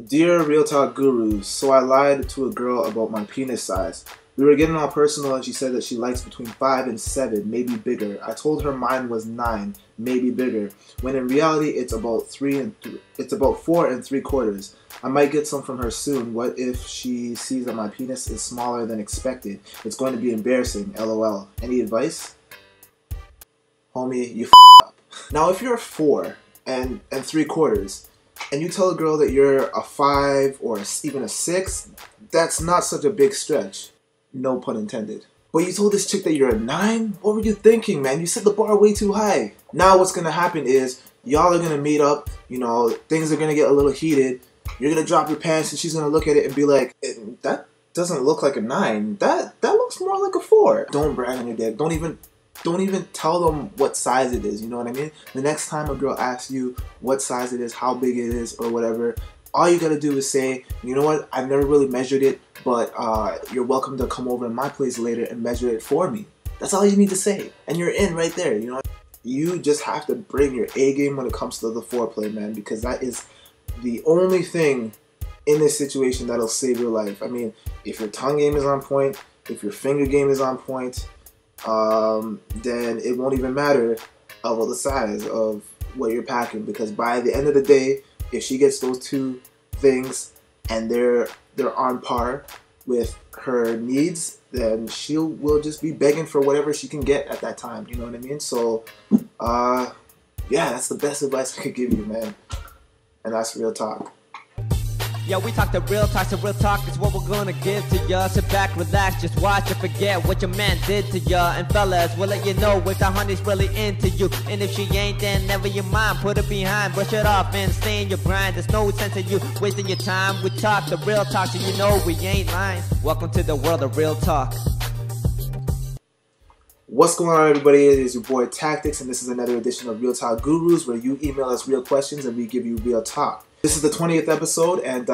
Dear Real Talk Gurus, so I lied to a girl about my penis size. We were getting all personal and she said that she likes between 5 and 7, maybe bigger. I told her mine was 9, maybe bigger, when in reality it's about 4 3/4. I might get some from her soon. What if she sees that my penis is smaller than expected? It's going to be embarrassing, lol. Any advice? Homie, you up. Now if you're a 4 and 3/4, and you tell a girl that you're a 5 or even a 6, that's not such a big stretch. No pun intended. But you told this chick that you're a 9? What were you thinking, man? You set the bar way too high. Now what's gonna happen is, y'all are gonna meet up, you know, things are gonna get a little heated, you're gonna drop your pants and she's gonna look at it and be like, that doesn't look like a 9, that looks more like a 4. Don't brag on your dick. Don't even tell them what size it is, you know what I mean? The next time a girl asks you what size it is, how big it is, or whatever, all you gotta do is say, you know what, I've never really measured it, but you're welcome to come over to my place later and measure it for me. That's all you need to say, and you're in right there, you know? You just have to bring your A game when it comes to the foreplay, man, because that is the only thing in this situation that'll save your life. I mean, if your tongue game is on point, if your finger game is on point, then it won't even matter about the size of what you're packing, because by the end of the day, if she gets those two things and they're on par with her needs, then she will just be begging for whatever she can get at that time, you know what I mean? So yeah, that's the best advice I could give you, man, and that's real talk. Yeah, we talk the real talk, so real talk is what we're gonna give to ya. Sit back, relax, just watch and forget what your man did to ya. And fellas, we'll let you know if the honey's really into you. And if she ain't, then never you mind, put her behind, brush it off and stay in your grind. There's no sense in you wasting your time. We talk the real talk, so you know we ain't lying. Welcome to the world of real talk. What's going on, everybody? It is your boy Tactix, and this is another edition of Real Talk Gurus, where you email us real questions and we give you real talk. This is the 20th episode, and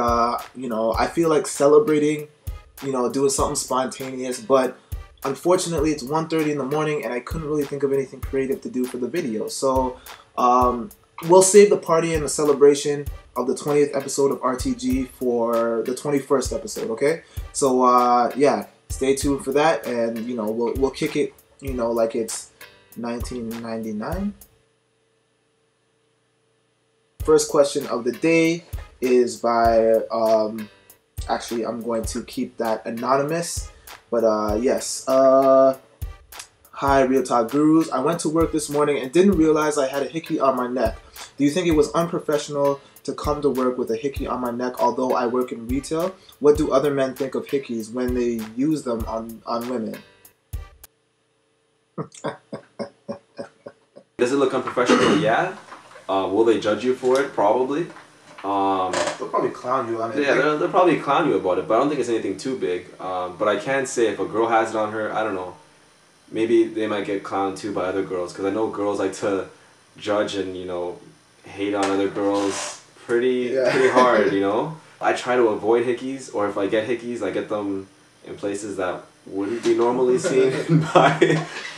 you know, I feel like celebrating, you know, doing something spontaneous, but unfortunately it's 1:30 in the morning and I couldn't really think of anything creative to do for the video. So we'll save the party and the celebration of the 20th episode of RTG for the 21st episode, okay? So yeah, stay tuned for that, and you know, we'll kick it, you know, like it's 1999. First question of the day is by, actually I'm going to keep that anonymous, but yes. Hi Real Talk Gurus, I went to work this morning and didn't realize I had a hickey on my neck. Do you think it was unprofessional to come to work with a hickey on my neck although I work in retail? What do other men think of hickeys when they use them on women? Does it look unprofessional? Yeah. Will they judge you for it? Probably. They'll probably clown you on it. Yeah, they'll probably clown you about it, but I don't think it's anything too big. But I can say if a girl has it on her, I don't know, maybe they might get clowned too by other girls, because I know girls like to judge and, you know, hate on other girls pretty hard, you know? I try to avoid hickeys, or if I get hickeys, I get them in places that wouldn't be normally seen by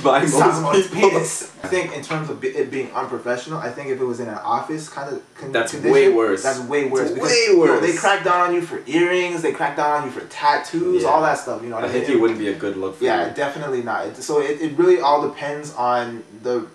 most people. I think in terms of it being unprofessional, I think if it was in an office kind of condition, way worse. That's way worse. It's way worse. You know, they crack down on you for earrings, they crack down on you for tattoos, all that stuff. You know, I think it wouldn't be a good look for you. Yeah, definitely not. So it really all depends on the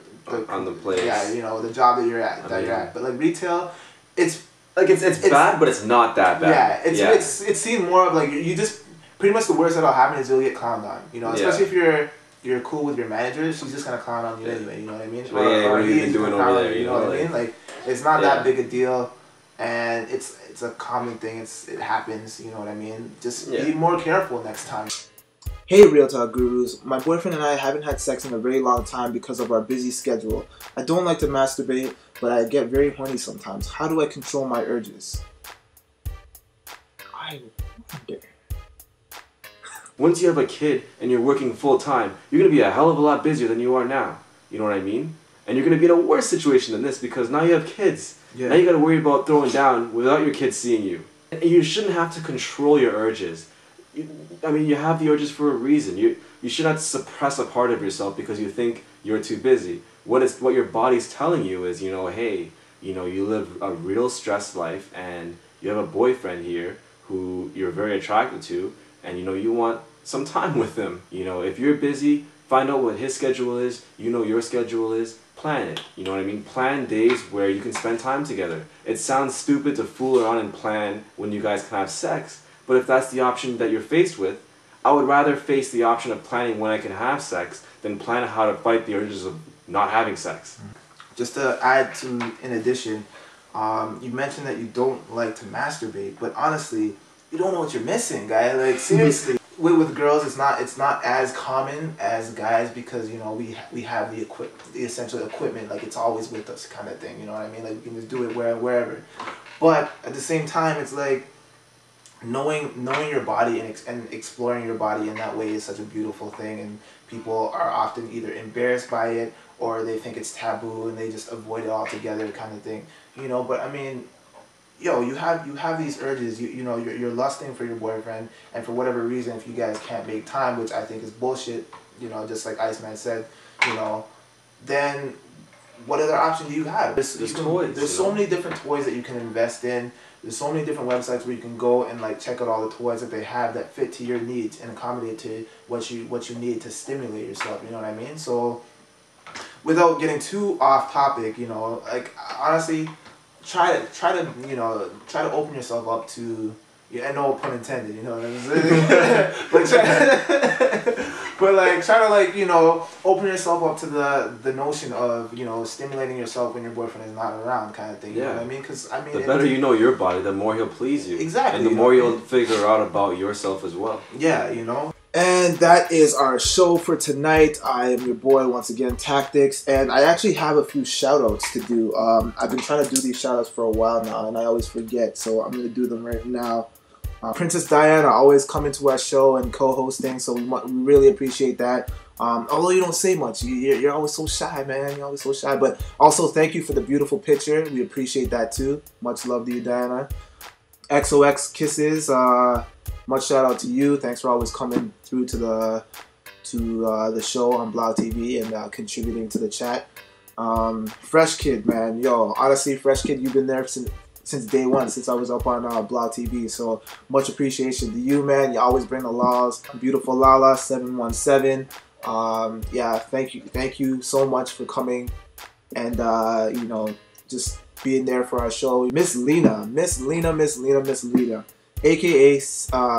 place. Yeah, you know, the job that you're at. But like retail, it's bad, but it's not that bad. Yeah, it's seen more of like you just. Pretty much the worst that'll happen is you'll get clowned on, you know, especially if you're cool with your manager, she's just gonna clown on you anyway, you know what I mean? What are you been doing over there, you know what I mean? Like, it's not that big a deal, and it's a common thing, it happens, you know what I mean? Just be more careful next time. Hey Real Talk Gurus, my boyfriend and I haven't had sex in a very long time because of our busy schedule. I don't like to masturbate, but I get very horny sometimes. How do I control my urges? I wonder. Once you have a kid and you're working full time, you're going to be a hell of a lot busier than you are now. You know what I mean? And you're going to be in a worse situation than this because now you have kids. Yeah. Now you got to worry about throwing down without your kids seeing you. And you shouldn't have to control your urges. I mean, you have the urges for a reason. You should not suppress a part of yourself because you think you're too busy. What your body's telling you is, you know, hey, you know, you live a real stressed life and You have a boyfriend here who you're very attracted to, and you know you want some time with him. You know, if you're busy, find out what his schedule is. You know your schedule is. Plan it. You know what I mean? Plan days where you can spend time together. It sounds stupid to fool around and plan when you guys can have sex, but if that's the option that you're faced with, I would rather face the option of planning when I can have sex than plan how to fight the urges of not having sex. Just to add to, in addition, you mentioned that you don't like to masturbate, but honestly, you don't know what you're missing, guy. Like, seriously. With girls, it's not as common as guys, because you know we have the essential equipment, like it's always with us kind of thing. You know what I mean? Like we can just do it wherever. But at the same time, it's like knowing your body and exploring your body in that way is such a beautiful thing, and people are often either embarrassed by it or they think it's taboo and they just avoid it altogether, kind of thing. You know, but I mean, yo, you have these urges, you know, you're lusting for your boyfriend, and for whatever reason, if you guys can't make time, which I think is bullshit, you know, just like Iceman said, you know, then what other option do you have? There's toys. There's so many different toys that you can invest in. There's so many different websites where you can go and like check out all the toys that they have that fit to your needs and accommodate to what you need to stimulate yourself. You know what I mean? So, without getting too off topic, you know, like honestly, try to open yourself up to, and no pun intended, you know what I'm saying? but try to like, you know, open yourself up to the notion of, you know, stimulating yourself when your boyfriend is not around, kind of thing. You know what I mean? Because I mean, the better you know your body, the more he'll please you. Exactly. And the more you'll figure out about yourself as well. Yeah, you know. And that is our show for tonight. I am your boy once again, Tactix, and I actually have a few shout-outs to do. I've been trying to do these shout-outs for a while now, and I always forget, so I'm going to do them right now. Princess Diana always coming to our show and co-hosting, so we really appreciate that. Although you don't say much, you're always so shy, man. You're always so shy. But also, thank you for the beautiful picture. We appreciate that too. Much love to you, Diana. XOX Kisses. Much shout out to you. Thanks for always coming through to the show on Blau TV and contributing to the chat. Fresh Kid, man, yo, honestly, Fresh Kid, you've been there since day one, since I was up on Blau TV. So much appreciation to you, man. You always bring the laws. Beautiful Lala 717. Yeah, thank you so much for coming and you know, just being there for our show. Miss Lena, aka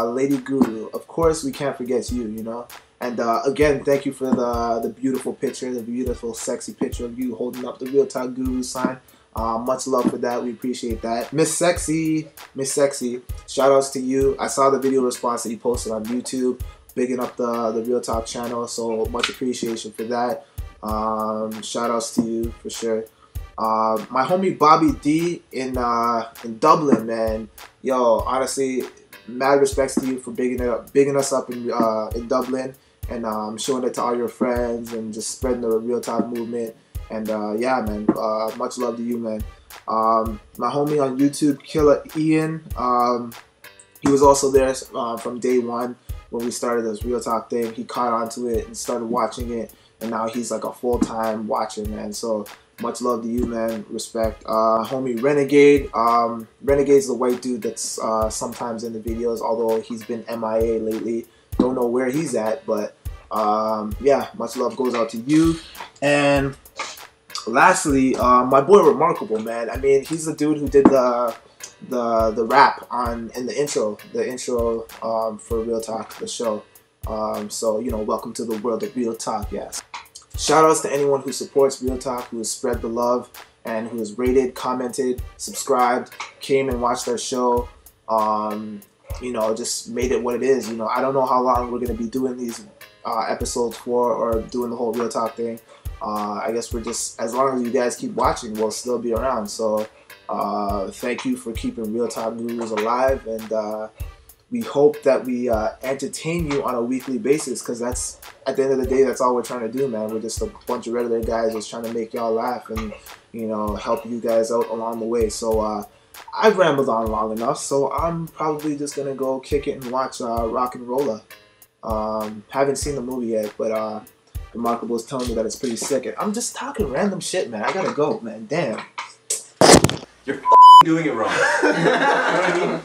Lady Guru. Of course, we can't forget you, you know. And again, thank you for the beautiful picture, the beautiful, sexy picture of you holding up the Real Talk Guru sign. Much love for that. We appreciate that. Miss Sexy, shout outs to you. I saw the video response that you posted on YouTube, bigging up the Real Talk channel. So much appreciation for that. Shout outs to you for sure. My homie Bobby D in Dublin, man. Yo, honestly, mad respects to you for bigging us up in Dublin, and showing it to all your friends and just spreading the Real Talk movement. And yeah, man, much love to you, man. My homie on YouTube, Killer Ian, he was also there from day one when we started this Real Talk thing. He caught on to it and started watching it, and now he's like a full-time watcher, man. So much love to you, man. Respect. Homie Renegade. Renegade's the white dude that's sometimes in the videos, although he's been MIA lately. Don't know where he's at, but yeah, much love goes out to you. And lastly, my boy Remarkable, man. I mean, he's the dude who did the rap in the intro for Real Talk, the show. So, you know, welcome to the world of Real Talk, yes. Shout outs to anyone who supports Real Talk, who has spread the love, and who has rated, commented, subscribed, came and watched our show. You know, just made it what it is. You know, I don't know how long we're going to be doing these episodes for, or doing the whole Real Talk thing. I guess we're just, as long as you guys keep watching, we'll still be around. So thank you for keeping Real Talk Gurus alive, and we hope that we entertain you on a weekly basis, because that's, at the end of the day, that's all we're trying to do, man. We're just a bunch of regular guys just trying to make y'all laugh and, you know, help you guys out along the way. So I've rambled on long enough, so I'm probably just gonna go kick it and watch Rock and Rolla. Haven't seen the movie yet, but Remarkable is telling me that it's pretty sick. I'm just talking random shit, man. I gotta go, man. Damn. You're doing it wrong. You know what I mean?